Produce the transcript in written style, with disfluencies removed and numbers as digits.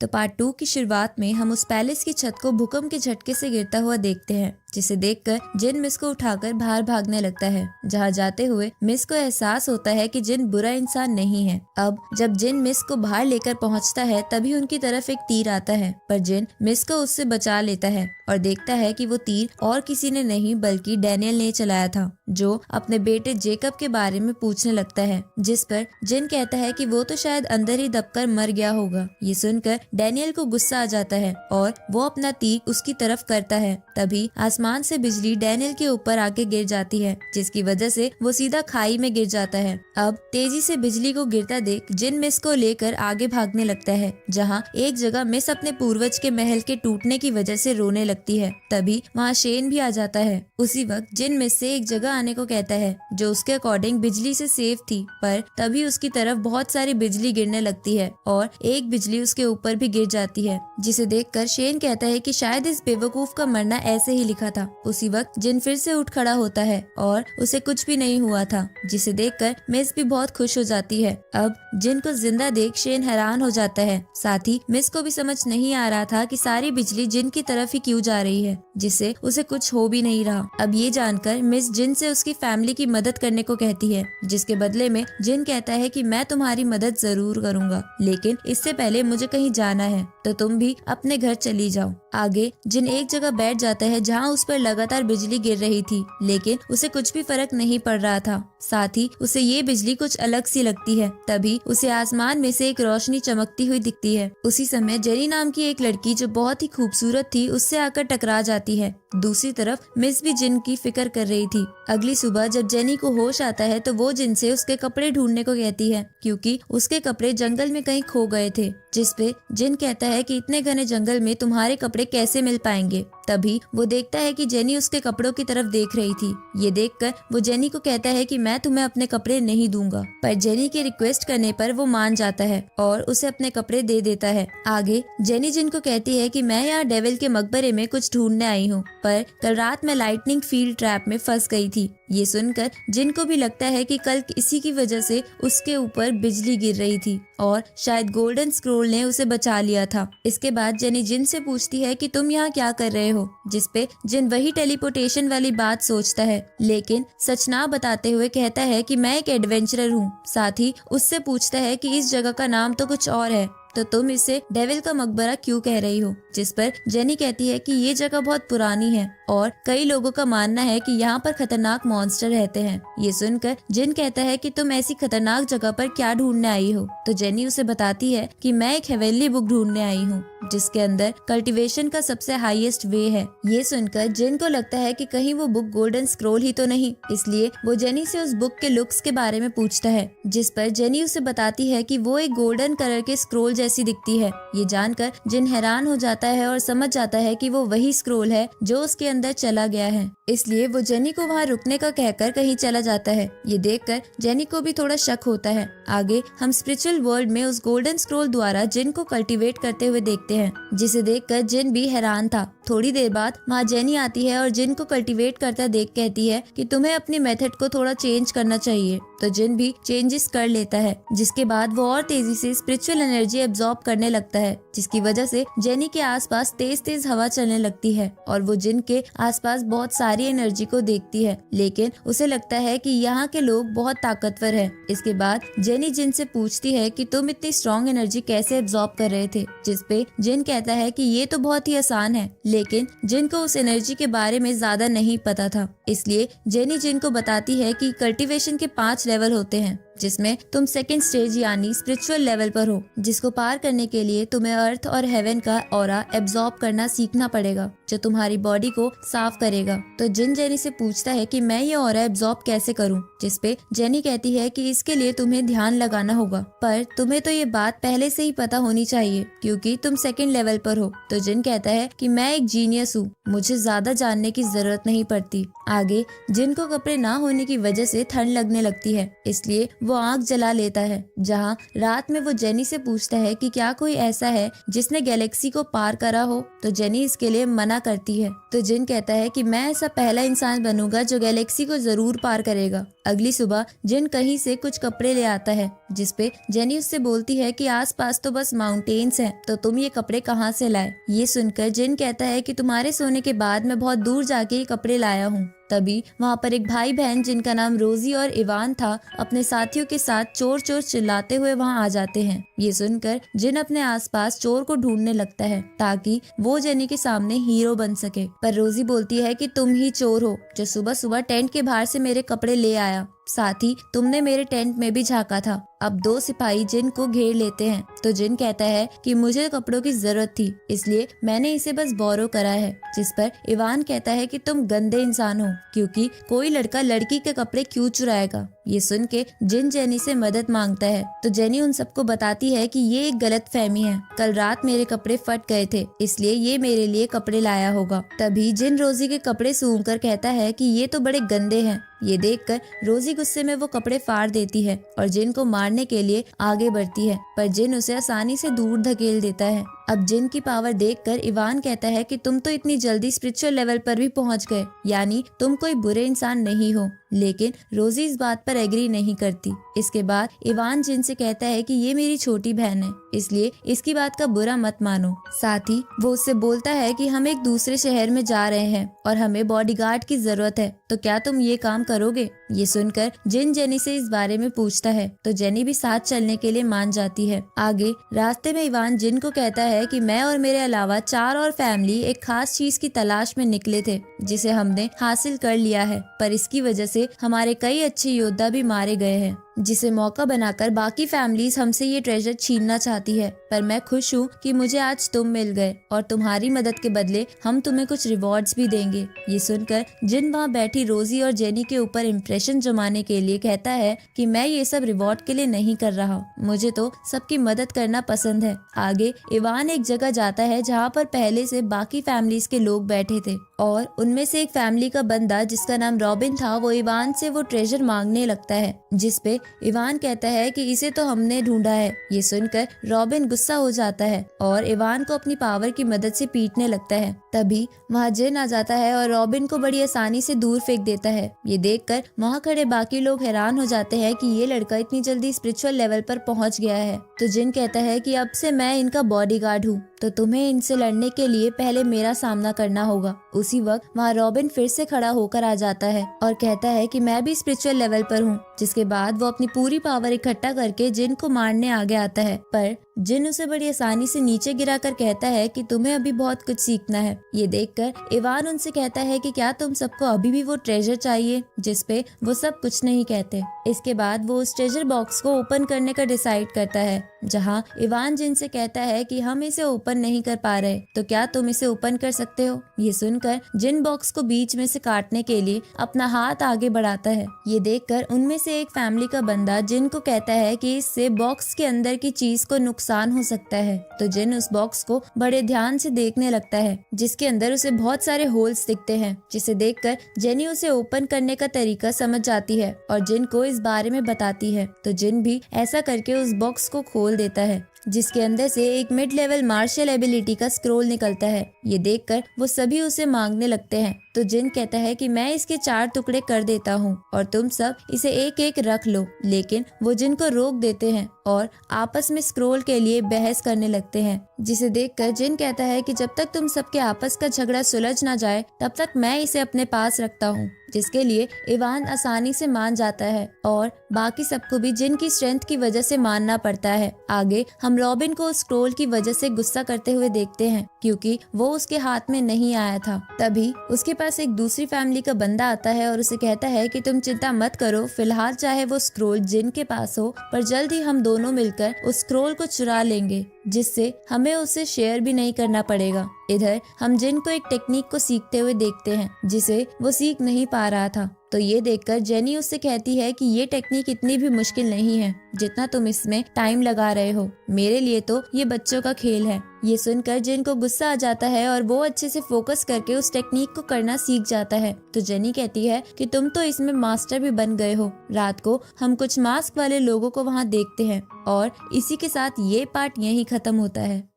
तो पार्ट 2 की शुरुआत में हम उस पैलेस की छत को भूकंप के झटके से गिरता हुआ देखते हैं, जिसे देखकर जिन मिस को उठाकर बाहर भागने लगता है। जहाँ जाते हुए मिस को एहसास होता है कि जिन बुरा इंसान नहीं है। अब जब जिन मिस को बाहर लेकर पहुँचता है तभी उनकी तरफ एक तीर आता है, पर जिन मिस को उससे बचा लेता है और देखता है कि वो तीर और किसी ने नहीं बल्कि डैनियल ने चलाया था, जो अपने बेटे जेकब के बारे में पूछने लगता है। जिस पर जिन कहता है कि वो तो शायद अंदर ही दबकर मर गया होगा। ये सुनकर डैनियल को गुस्सा आ जाता है और वो अपना तीर उसकी तरफ करता है। तभी आसमान से बिजली डैनियल के ऊपर आके गिर जाती है, जिसकी वजह से वो सीधा खाई में गिर जाता है। अब तेजी से बिजली को गिरता देख जिन मिस को लेकर आगे भागने लगता है, जहाँ एक जगह मिस अपने पूर्वज के महल के टूटने की वजह से रोने लगती है। तभी वहाँ शेन भी आ जाता है। उसी वक्त जिन मिस से एक जगह आने को कहता है जो उसके अकॉर्डिंग बिजली से सेफ थी, पर तभी उसकी तरफ बहुत सारी बिजली गिरने लगती है और एक बिजली उसके ऊपर भी गिर जाती है, जिसे देखकर शेन कहता है कि शायद इस बेवकूफ का मरना ऐसे ही लिखा था। उसी वक्त जिन फिर से उठ खड़ा होता है और उसे कुछ भी नहीं हुआ था, जिसे देखकर मिस भी बहुत खुश हो जाती है। अब जिन को जिंदा देख शेन हैरान हो जाता है। साथ ही मिस को भी समझ नहीं आ रहा था कि सारी बिजली जिन की तरफ ही क्यों जा रही है, जिससे उसे कुछ हो भी नहीं रहा। अब ये जानकर मिस जिन से उसकी फैमिली की मदद करने को कहती है, जिसके बदले में जिन कहता है कि मैं तुम्हारी मदद जरूर करूंगा, लेकिन इससे पहले मुझे कहीं जाना है, तो तुम भी अपने घर चली जाओ। आगे जिन एक जगह बैठ जाता है जहाँ उस पर लगातार बिजली गिर रही थी, लेकिन उसे कुछ भी फर्क नहीं पड़ रहा था। साथ ही उसे ये बिजली कुछ अलग सी लगती है। तभी उसे आसमान में से एक रोशनी चमकती हुई दिखती है। उसी समय जेनी नाम की एक लड़की जो बहुत ही खूबसूरत थी उससे आकर टकरा जाती है। दूसरी तरफ मिस भी जिन की फिक्र कर रही थी। अगली सुबह जब जेनी को होश आता है तो वो जिन से उसके कपड़े ढूंढने को कहती है, क्योंकि उसके कपड़े जंगल में कहीं खो गए थे। जिस पे जिन कहता है कि इतने घने जंगल में तुम्हारे कपड़े कैसे मिल पाएंगे। तभी वो देखता है कि जेनी उसके कपड़ों की तरफ देख रही थी। ये देखकर वो जेनी को कहता है कि मैं तुम्हें अपने कपड़े नहीं दूंगा, पर जेनी के रिक्वेस्ट करने पर वो मान जाता है और उसे अपने कपड़े दे देता है। आगे जेनी जिन को कहती है कि मैं यहाँ डेविल के मकबरे में कुछ ढूंढने आई हूँ, पर कल रात मैं लाइटनिंग फील्ड ट्रैप में फंस गई थी। ये सुनकर जिन को भी लगता है कि कल इसी की वजह से उसके ऊपर बिजली गिर रही थी और शायद गोल्डन स्क्रोल ने उसे बचा लिया था। इसके बाद जेनी जिन से पूछती है कि तुम यहाँ क्या कर रहे हो, जिसपे जिन वही टेलीपोर्टेशन वाली बात सोचता है, लेकिन सच ना बताते हुए कहता है कि मैं एक एडवेंचरर हूँ। साथ ही उससे पूछता है कि इस जगह का नाम तो कुछ और है, तो तुम इसे डेविल का मकबरा क्यों कह रही हो। जिस पर जेनी कहती है कि ये जगह बहुत पुरानी है और कई लोगों का मानना है कि यहाँ पर खतरनाक मॉन्स्टर रहते हैं। ये सुनकर जिन कहता है कि तुम ऐसी खतरनाक जगह पर क्या ढूंढने आई हो, तो जेनी उसे बताती है कि मैं एक हेवेनली बुक ढूंढने आई हूँ, जिसके अंदर कल्टीवेशन का सबसे हाईएस्ट वे है। ये सुनकर जिन को लगता है कि कहीं वो बुक गोल्डन स्क्रोल ही तो नहीं, इसलिए वो जेनी से उस बुक के लुक्स के बारे में पूछता है। जिस पर जेनी उसे बताती है कि वो एक गोल्डन कलर के स्क्रोल जैसी दिखती है। ये जानकर जिन हैरान हो जाता है और समझ जाता है कि वो वही स्क्रोल है जो उसके अंदर चला गया है, इसलिए वो जेनी को वहाँ रुकने का कहकर कहीं चला जाता है। ये देखकर जेनी को भी थोड़ा शक होता है। आगे हम स्पिरिचुअल वर्ल्ड में उस गोल्डन स्क्रोल द्वारा जिन को कल्टीवेट करते हुए देखते हैं, जिसे देखकर जिन भी हैरान था। थोड़ी देर बाद वहाँ जेनी आती है और जिन को कल्टीवेट करता देख कहती है कि तुम्हें अपनी मेथड को थोड़ा चेंज करना चाहिए। तो जिन भी चेंजेस कर लेता है, जिसके बाद वो और तेजी से स्पिरिचुअल एनर्जी एब्जॉर्ब करने लगता है, जिसकी वजह से जेनी के आसपास तेज तेज हवा चलने लगती है और वो जिन के आसपास बहुत सारी एनर्जी को देखती है, लेकिन उसे लगता है कि यहाँ के लोग बहुत ताकतवर है। इसके बाद जेनी जिन से पूछती है कि तुम इतनी स्ट्रॉन्ग एनर्जी कैसे एब्जॉर्ब कर रहे थे, जिसपे जिन कहता है कि ये तो बहुत ही आसान है, लेकिन जिन को उस एनर्जी के बारे में ज्यादा नहीं पता था। इसलिए जेनी जिन को बताती है कि कल्टीवेशन के 5 लेवल होते हैं, जिसमें तुम सेकंड स्टेज यानी स्पिरिचुअल लेवल पर हो, जिसको पार करने के लिए तुम्हें अर्थ और हेवन का ऑरा एब्जॉर्ब करना सीखना पड़ेगा, जो तुम्हारी बॉडी को साफ करेगा। तो जिन जेनी से पूछता है कि मैं ये ऑरा एब्जॉर्ब कैसे करूं, जिसपे जेनी कहती है कि इसके लिए तुम्हें ध्यान लगाना होगा, पर तुम्हें तो ये बात पहले से ही पता होनी चाहिए क्योंकि तुम सेकंड लेवल पर हो। तो जिन कहता है कि मैं एक जीनियस हूँ, मुझे ज्यादा जानने की जरूरत नहीं पड़ती। आगे जिन को कपड़े ना होने की वजह से ठंड लगने लगती है, इसलिए वो आग जला लेता है। जहाँ रात में वो जेनी से पूछता है कि क्या कोई ऐसा है जिसने गैलेक्सी को पार करा हो, तो जेनी इसके लिए मना करती है। तो जिन कहता है कि मैं ऐसा पहला इंसान बनूंगा जो गैलेक्सी को जरूर पार करेगा। अगली सुबह जिन कहीं से कुछ कपड़े ले आता है, जिसपे जेनी उससे बोलती है कि आसपास तो बस माउंटेन्स हैं, तो तुम ये कपड़े कहाँ से लाए। ये सुनकर जिन कहता है कि तुम्हारे सोने के बाद मैं बहुत दूर जाके ये कपड़े लाया हूँ। तभी वहाँ पर एक भाई बहन जिनका नाम रोजी और इवान था, अपने साथियों के साथ चोर चोर चिल्लाते हुए वहाँ आ जाते हैं। ये सुनकर जिन अपने आसपास चोर को ढूंढने लगता है ताकि वो जेनी के सामने हीरो बन सके। पर रोजी बोलती है कि तुम ही चोर हो जो सुबह सुबह टेंट के बाहर से मेरे कपड़े ले आया, साथ ही तुमने मेरे टेंट में भी झांका था। अब दो सिपाही जिन को घेर लेते हैं, तो जिन कहता है कि मुझे कपड़ों की जरूरत थी, इसलिए मैंने इसे बस बोरो करा है। जिस पर इवान कहता है कि तुम गंदे इंसान हो, क्योंकि कोई लड़का लड़की के कपड़े क्यों चुराएगा। ये सुन के जिन जेनी से मदद मांगता है, तो जेनी उन सबको बताती है कि ये एक गलत फहमी है, कल रात मेरे कपड़े फट गए थे, इसलिए ये मेरे लिए कपड़े लाया होगा। तभी जिन रोजी के कपड़े सूंघ कर कहता है कि ये तो बड़े गंदे हैं। ये देखकर रोजी गुस्से में वो कपड़े फाड़ देती है और जिन को मारने के लिए आगे बढ़ती है, पर जिन उसे आसानी से दूर धकेल देता है। अब जिन की पावर देखकर इवान कहता है कि तुम तो इतनी जल्दी स्पिरिचुअल लेवल पर भी पहुंच गए, यानी तुम कोई बुरे इंसान नहीं हो। लेकिन रोजी इस बात पर एग्री नहीं करती। इसके बाद इवान जिन से कहता है कि ये मेरी छोटी बहन है, इसलिए इसकी बात का बुरा मत मानो। साथ ही वो उससे बोलता है कि हम एक दूसरे शहर में जा रहे हैं और हमें बॉडीगार्ड की जरूरत है, तो क्या तुम ये काम करोगे। ये सुनकर जिन जेनी से इस बारे में पूछता है, तो जेनी भी साथ चलने के लिए मान जाती है। आगे रास्ते में इवान जिन को कहता है कि मैं और मेरे अलावा 4 और फैमिली एक खास चीज की तलाश में निकले थे, जिसे हमने हासिल कर लिया है, पर इसकी वजह से हमारे कई अच्छे योद्धा भी मारे गए हैं, जिसे मौका बनाकर बाकी फैमिलीज हमसे ये ट्रेजर छीनना चाहती है। पर मैं खुश हूँ कि मुझे आज तुम मिल गए और तुम्हारी मदद के बदले हम तुम्हें कुछ रिवॉर्ड्स भी देंगे। ये सुनकर जिन वहाँ बैठी रोजी और जेनी के ऊपर इम्प्रेशन जमाने के लिए कहता है कि मैं ये सब रिवॉर्ड के लिए नहीं कर रहा, मुझे तो सबकी मदद करना पसंद है। आगे इवान एक जगह जाता है जहाँ पर पहले से बाकी फैमिलीज के लोग बैठे थे और उनमें से एक फैमिली का बंदा जिसका नाम रॉबिन था, वो इवान से वो ट्रेजर मांगने लगता है, जिसपे इवान कहता है कि इसे तो हमने ढूंढा है। ये सुनकर रॉबिन गुस्सा हो जाता है और इवान को अपनी पावर की मदद से पीटने लगता है। तभी वहाँ जिन आ जाता है और रॉबिन को बड़ी आसानी से दूर फेंक देता है। ये देखकर वहाँ खड़े बाकी लोग हैरान हो जाते हैं कि ये लड़का इतनी जल्दी स्पिरिचुअल लेवल पर पहुँच गया है। तो जिन कहता है कि अब से मैं इनका बॉडीगार्ड हूँ, तो तुम्हें इनसे लड़ने के लिए पहले मेरा सामना करना होगा। उसी वक्त वहाँ रॉबिन फिर से खड़ा होकर आ जाता है और कहता है कि मैं भी स्पिरिचुअल लेवल पर हूँ। जिसके बाद वो अपनी पूरी पावर इकट्ठा करके जिन को मारने आगे आता है, पर जिन उसे बड़ी आसानी से नीचे गिराकर कहता है कि तुम्हें अभी बहुत कुछ सीखना है। ये देखकर इवान उनसे कहता है कि क्या तुम सबको अभी भी वो ट्रेजर चाहिए, जिसपे वो सब कुछ नहीं कहते। इसके बाद वो उस ट्रेजर बॉक्स को ओपन करने का डिसाइड करता है, जहाँ इवान जिन से कहता है कि हम इसे ओपन नहीं कर पा रहे, तो क्या तुम इसे ओपन कर सकते हो। ये सुनकर जिन बॉक्स को बीच में से काटने के लिए अपना हाथ आगे बढ़ाता है। ये देखकर उनमें से एक फैमिली का बंदा जिन को कहता है कि इससे बॉक्स के अंदर की चीज को नुकसान हो सकता है। तो जिन उस बॉक्स को बड़े ध्यान से देखने लगता है, जिसके अंदर उसे बहुत सारे होल्स दिखते हैं, जिसे देखकर जेनी उसे ओपन करने का तरीका समझ जाती है और जिन को इस बारे में बताती है। तो जिन भी ऐसा करके उस बॉक्स को खोल देता है, जिसके अंदर से एक मिड लेवल मार्शल एबिलिटी का स्क्रोल निकलता है। ये देखकर वो सभी उसे मांगने लगते हैं। तो जिन कहता है कि मैं इसके 4 टुकड़े कर देता हूँ और तुम सब इसे एक एक रख लो, लेकिन वो जिन को रोक देते हैं और आपस में स्क्रोल के लिए बहस करने लगते हैं। जिसे देखकर जिन कहता है कि जब तक तुम सबके आपस का झगड़ा सुलझ ना जाए, तब तक मैं इसे अपने पास रखता हूँ, जिसके लिए इवान आसानी से मान जाता है और बाकी सबको भी जिन की स्ट्रेंथ की वजह से मानना पड़ता है। आगे हम रॉबिन को स्क्रोल की वजह से गुस्सा करते हुए देखते हैं, क्योंकि वो उसके हाथ में नहीं आया था। तभी उसके पास एक दूसरी फैमिली का बंदा आता है और उसे कहता है कि तुम चिंता मत करो, फिलहाल चाहे वो स्क्रोल जिन के पास हो, पर जल्द ही हम दोनों मिलकर उस स्क्रोल को चुरा लेंगे, जिससे हमें उसे शेयर भी नहीं करना पड़ेगा। इधर हम जिन को एक टेक्निक को सीखते हुए देखते हैं, जिसे वो सीख नहीं पा रहा था। तो ये देखकर जेनी उससे कहती है कि ये टेक्निक इतनी भी मुश्किल नहीं है जितना तुम इसमें टाइम लगा रहे हो। मेरे लिए तो ये बच्चों का खेल है। ये सुनकर जिन को गुस्सा आ जाता है और वो अच्छे से फोकस करके उस टेक्निक को करना सीख जाता है। तो जेनी कहती है कि तुम तो इसमें मास्टर भी बन गए हो। रात को हम कुछ मास्क वाले लोगों को वहाँ देखते हैं। और इसी के साथ ये पार्ट यहीं खत्म होता है।